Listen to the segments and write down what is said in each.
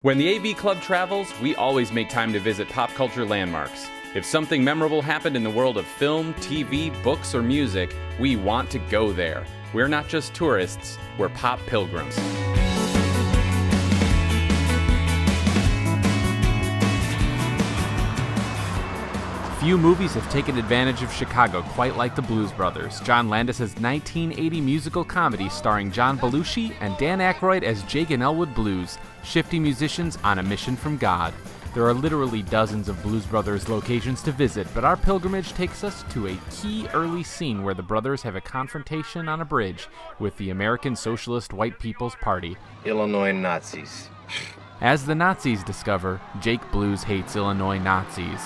When the AV Club travels, we always make time to visit pop culture landmarks. If something memorable happened in the world of film, TV, books, or music, we want to go there. We're not just tourists, we're pop pilgrims. Few movies have taken advantage of Chicago quite like the Blues Brothers. John Landis' 1980 musical comedy starring John Belushi and Dan Aykroyd as Jake and Elwood Blues, shifty musicians on a mission from God. There are literally dozens of Blues Brothers locations to visit, but our pilgrimage takes us to a key early scene where the brothers have a confrontation on a bridge with the American Socialist White People's Party. Illinois Nazis. As the Nazis discover, Jake Blues hates Illinois Nazis.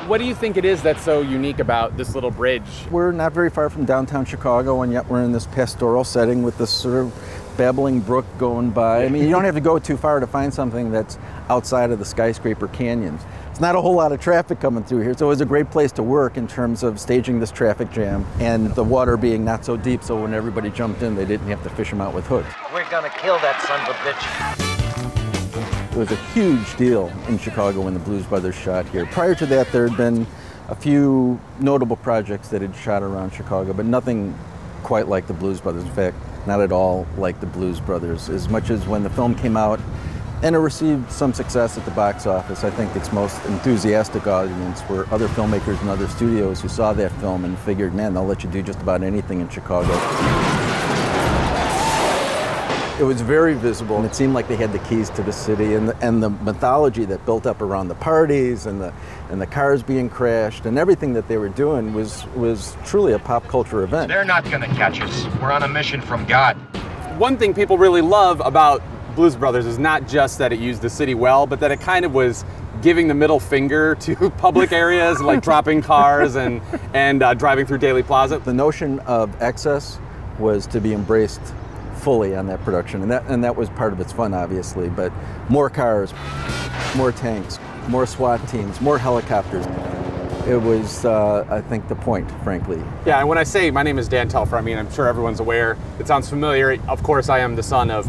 What do you think it is that's so unique about this little bridge? We're not very far from downtown Chicago, and yet we're in this pastoral setting with this sort of babbling brook going by. I mean, you don't have to go too far to find something that's outside of the skyscraper canyons. There's not a whole lot of traffic coming through here, so it was a great place to work in terms of staging this traffic jam, and the water being not so deep, so when everybody jumped in, they didn't have to fish them out with hooks. We're gonna kill that son of a bitch. It was a huge deal in Chicago when the Blues Brothers shot here. Prior to that, there had been a few notable projects that had shot around Chicago, but nothing quite like the Blues Brothers. In fact, not at all like the Blues Brothers. As much as when the film came out and it received some success at the box office, I think its most enthusiastic audience were other filmmakers and other studios who saw that film and figured, man, they'll let you do just about anything in Chicago. It was very visible, and it seemed like they had the keys to the city, and the mythology that built up around the parties and the cars being crashed and everything that they were doing was truly a pop culture event. They're not gonna catch us. We're on a mission from God. One thing people really love about Blues Brothers is not just that it used the city well, but that it kind of was giving the middle finger to public areas, like dropping cars and driving through Daley Plaza. The notion of excess was to be embraced fully on that production, and that was part of its fun, obviously, but more cars, more tanks, more SWAT teams, more helicopters. It was, I think, the point, frankly. Yeah, and when I say my name is Dan Telfer, I mean, I'm sure everyone's aware. It sounds familiar. Of course, I am the son of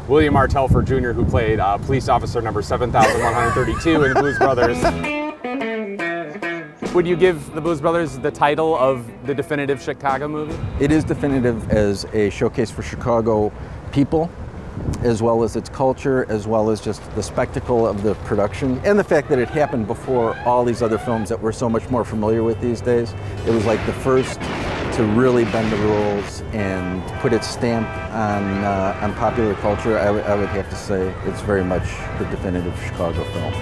William R. Telfer Jr., who played police officer number 7132 in the Blues Brothers. Would you give the Blues Brothers the title of the definitive Chicago movie? It is definitive as a showcase for Chicago people, as well as its culture, as well as just the spectacle of the production, and the fact that it happened before all these other films that we're so much more familiar with these days. It was like the first to really bend the rules and put its stamp on popular culture. I would have to say it's very much the definitive Chicago film.